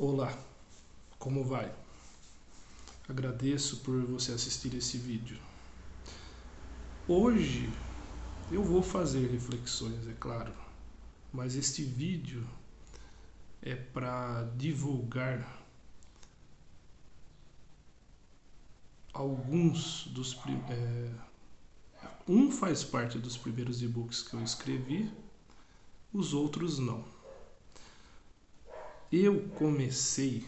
Olá, como vai? Agradeço por você assistir esse vídeo. Hoje eu vou fazer reflexões, é claro, mas este vídeo é para divulgar alguns dos... Um faz parte dos primeiros e-books que eu escrevi, os outros não. Eu comecei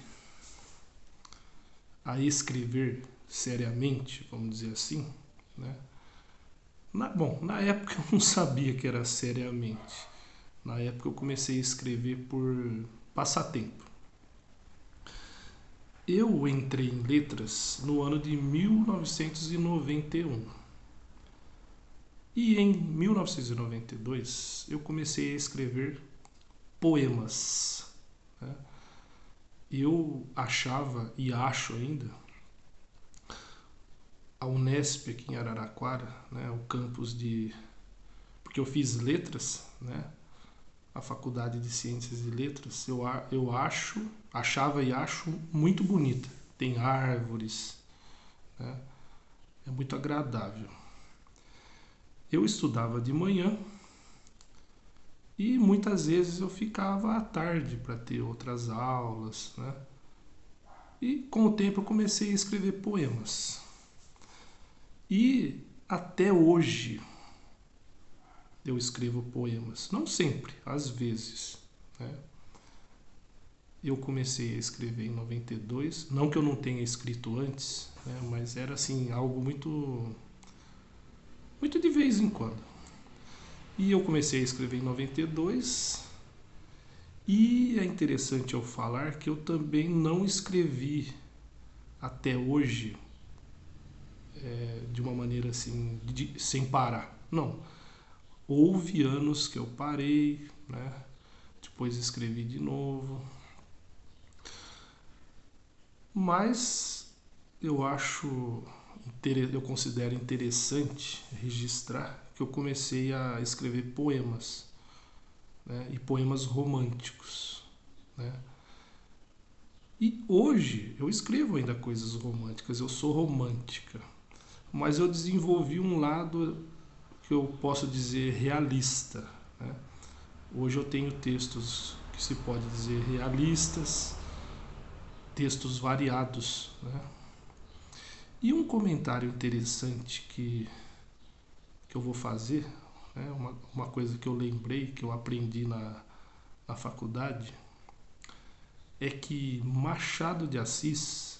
a escrever seriamente, vamos dizer assim, né? Na época eu não sabia que era seriamente. Na época eu comecei a escrever por passatempo. Eu entrei em letras no ano de 1991. E em 1992 eu comecei a escrever poemas, né? Eu achava e acho ainda a Unesp aqui em Araraquara, né, o campus de... Porque eu fiz letras, né, a Faculdade de Ciências e Letras, achava e acho muito bonita. Tem árvores, né, é muito agradável. Eu estudava de manhã e muitas vezes eu ficava à tarde para ter outras aulas, né? E com o tempo eu comecei a escrever poemas. E até hoje eu escrevo poemas. Não sempre, às vezes, né? Eu comecei a escrever em 92, não que eu não tenha escrito antes, né? Mas era assim, algo muito de vez em quando. E eu comecei a escrever em 92 e é interessante eu falar que eu também não escrevi até hoje de uma maneira assim, sem parar. Não. Houve anos que eu parei, né? Depois escrevi de novo. Mas eu considero interessante registrar que eu comecei a escrever poemas, né? E poemas românticos, né? E hoje eu escrevo ainda coisas românticas, eu sou romântica, mas eu desenvolvi um lado que eu posso dizer realista, né? Hoje eu tenho textos que se pode dizer realistas, textos variados, né? E um comentário interessante que eu vou fazer, né? Uma coisa que eu lembrei, que eu aprendi na faculdade, é que Machado de Assis,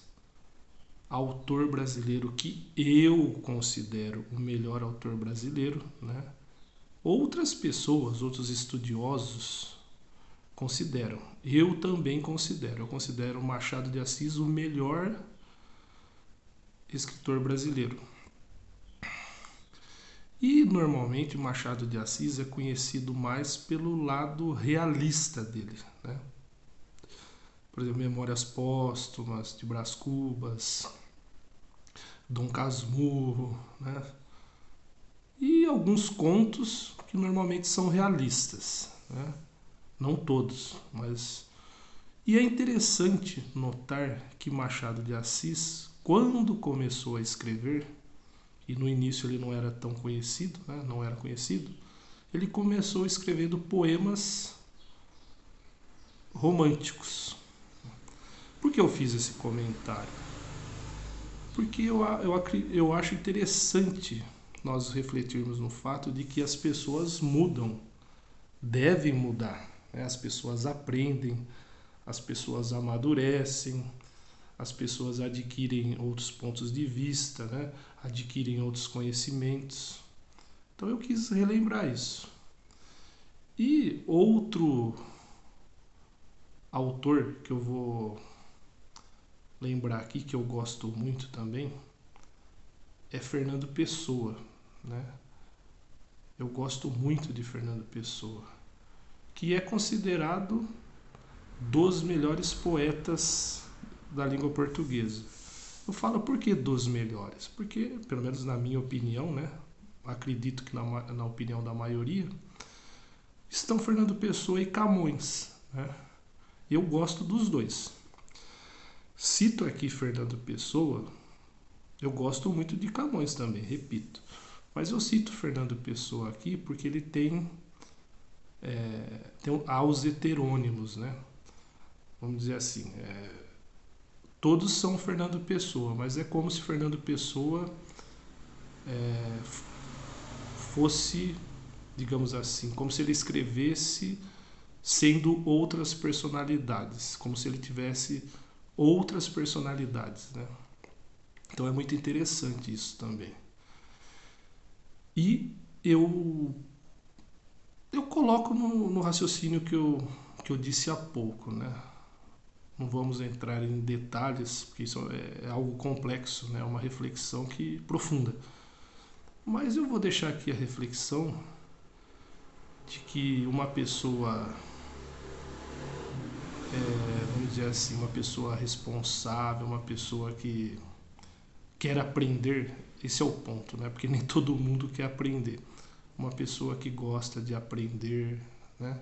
autor brasileiro que eu considero o melhor autor brasileiro, né? Outras pessoas, outros estudiosos consideram. Eu também considero. Eu considero Machado de Assis o melhor escritor brasileiro. E normalmente Machado de Assis é conhecido mais pelo lado realista dele, né? Por exemplo, Memórias Póstumas de Brás Cubas, Dom Casmurro, né? E alguns contos que normalmente são realistas, né? Não todos, mas... E é interessante notar que Machado de Assis, quando começou a escrever, e no início ele não era tão conhecido, né? Não era conhecido, ele começou escrevendo poemas românticos. Por que eu fiz esse comentário? Porque eu acho interessante nós refletirmos no fato de que as pessoas mudam, devem mudar, né? As pessoas aprendem, as pessoas amadurecem, as pessoas adquirem outros pontos de vista, né? Adquirem outros conhecimentos. Então eu quis relembrar isso. E outro autor que eu vou lembrar aqui, que eu gosto muito também, é Fernando Pessoa, né? Eu gosto muito de Fernando Pessoa, que é considerado dos melhores poetas da língua portuguesa. Eu falo por que dos melhores? Porque, pelo menos na minha opinião, né? Acredito que na opinião da maioria, estão Fernando Pessoa e Camões, né? Eu gosto dos dois. Cito aqui Fernando Pessoa, eu gosto muito de Camões também, repito. Mas eu cito Fernando Pessoa aqui porque ele tem aos heterônimos, né? Vamos dizer assim, todos são Fernando Pessoa, mas é como se Fernando Pessoa fosse, digamos assim, como se ele escrevesse sendo outras personalidades, como se ele tivesse outras personalidades, né? Então é muito interessante isso também. E eu coloco no raciocínio que eu disse há pouco, né? Não vamos entrar em detalhes, porque isso é algo complexo, né? Uma reflexão profunda. Mas eu vou deixar aqui a reflexão de que uma pessoa, vamos dizer assim, uma pessoa responsável, uma pessoa que quer aprender, esse é o ponto, né? Porque nem todo mundo quer aprender. Uma pessoa que gosta de aprender, né?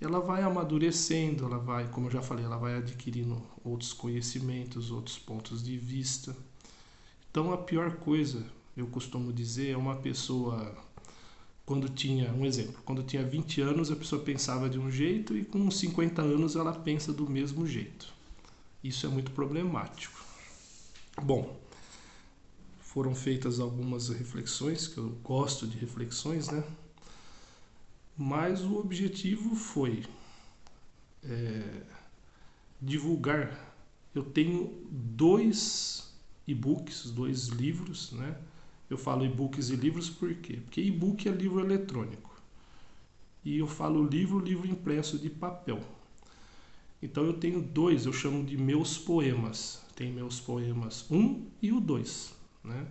Ela vai amadurecendo, ela vai, como eu já falei, ela vai adquirindo outros conhecimentos, outros pontos de vista. Então a pior coisa, eu costumo dizer, é uma pessoa quando tinha, um exemplo, quando tinha 20 anos a pessoa pensava de um jeito e com 50 anos ela pensa do mesmo jeito. Isso é muito problemático. Bom, foram feitas algumas reflexões, que eu gosto de reflexões, né? Mas o objetivo foi divulgar. Eu tenho 2 e-books, 2 livros, né? Eu falo e-books e livros por quê? Porque e-book é livro eletrônico. E eu falo livro impresso de papel. Então eu tenho 2, eu chamo de meus poemas. Tem meus poemas 1 e o 2, né?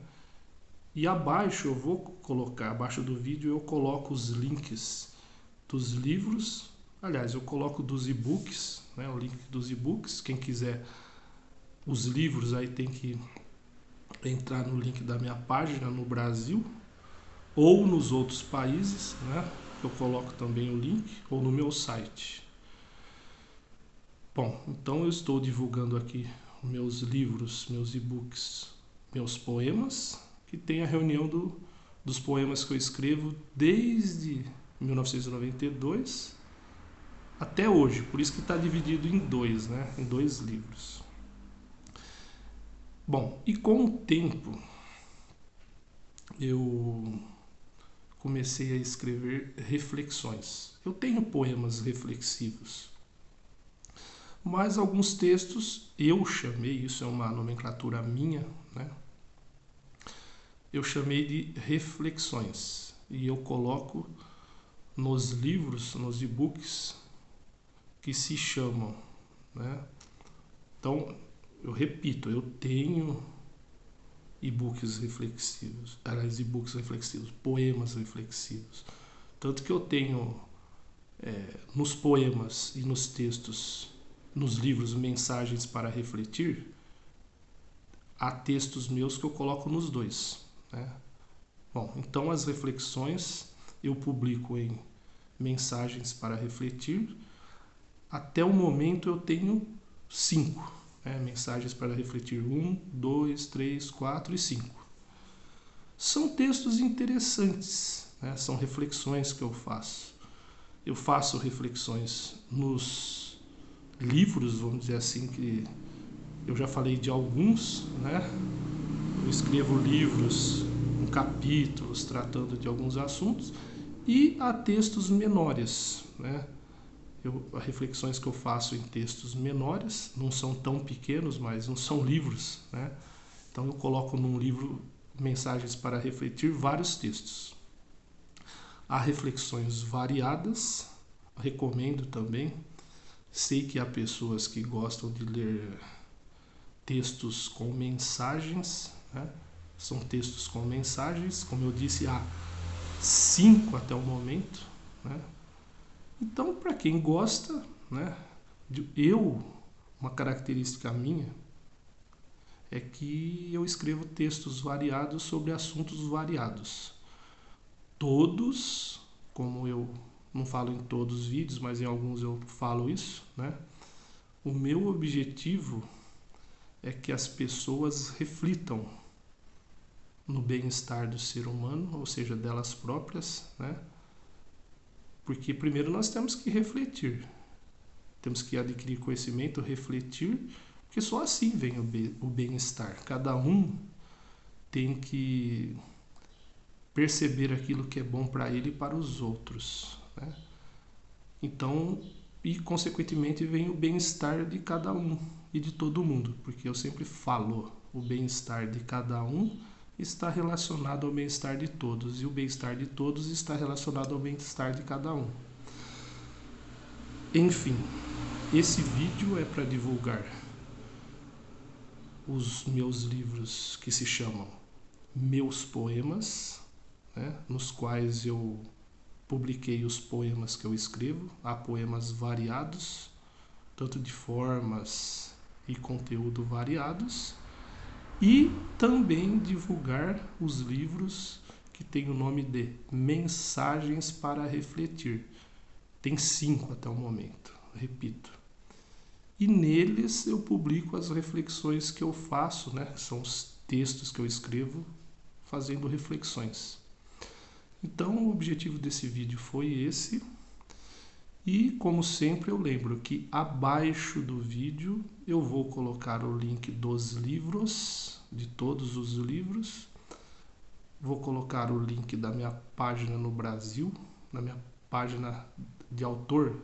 E abaixo eu vou colocar, abaixo do vídeo eu coloco os links dos livros. Aliás, eu coloco dos e-books, né? O link dos e-books. Quem quiser os livros aí tem que entrar no link da minha página no Brasil ou nos outros países, né? Eu coloco também o link, ou no meu site. Bom, então eu estou divulgando aqui meus livros, meus e-books, meus poemas, que tem a reunião dos poemas que eu escrevo desde 1992 até hoje. Por isso que está dividido em 2, né? Em 2 livros. Bom, e com o tempo eu comecei a escrever reflexões. Eu tenho poemas reflexivos, mas alguns textos eu chamei, isso é uma nomenclatura minha, né? Eu chamei de reflexões e eu coloco nos livros, nos e-books que se chamam, né? Então, eu repito, eu tenho e-books reflexivos, poemas reflexivos. Tanto que eu tenho nos poemas e nos textos, nos livros Mensagens para Refletir, há textos meus que eu coloco nos 2, né? Bom, então as reflexões eu publico em Mensagens para Refletir. Até o momento eu tenho 5, né? Mensagens para Refletir 1, 2, 3, 4 e 5. São textos interessantes, né? São reflexões que eu faço. Eu faço reflexões nos livros, vamos dizer assim, que eu já falei de alguns, né? Eu escrevo livros com capítulos tratando de alguns assuntos e há textos menores, né? Há reflexões que eu faço em textos menores, não são tão pequenos, mas não são livros, né? Então eu coloco num livro Mensagens para Refletir vários textos. Há reflexões variadas, recomendo também. Sei que há pessoas que gostam de ler textos com mensagens, né? São textos com mensagens, como eu disse, há 5 até o momento, né? Então, para quem gosta, né? Uma característica minha é que eu escrevo textos variados sobre assuntos variados. Todos, como eu não falo em todos os vídeos, mas em alguns eu falo isso, né? O meu objetivo é que as pessoas reflitam no bem-estar do ser humano, ou seja, delas próprias, né? Porque primeiro nós temos que refletir, temos que adquirir conhecimento, refletir, porque só assim vem o bem-estar. Cada um tem que perceber aquilo que é bom para ele e para os outros, né? Então, e consequentemente vem o bem-estar de cada um e de todo mundo, porque eu sempre falo, o bem-estar de cada um está relacionado ao bem-estar de todos, e o bem-estar de todos está relacionado ao bem-estar de cada um. Enfim, esse vídeo é para divulgar os meus livros que se chamam Meus Poemas, né, nos quais eu publiquei os poemas que eu escrevo. Há poemas variados, tanto de formas e conteúdo variados, e também divulgar os livros que tem o nome de Mensagens para Refletir. Tem 5 até o momento, repito. E neles eu publico as reflexões que eu faço, né? São os textos que eu escrevo fazendo reflexões. Então o objetivo desse vídeo foi esse. E como sempre eu lembro que abaixo do vídeo eu vou colocar o link dos livros, de todos os livros. Vou colocar o link da minha página no Brasil, na minha página de autor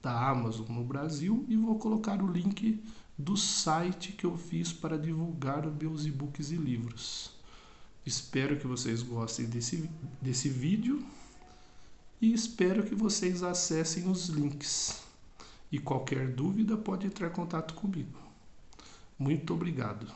da Amazon no Brasil, e vou colocar o link do site que eu fiz para divulgar os meus e-books e livros. Espero que vocês gostem desse vídeo e espero que vocês acessem os links. E qualquer dúvida pode entrar em contato comigo. Muito obrigado.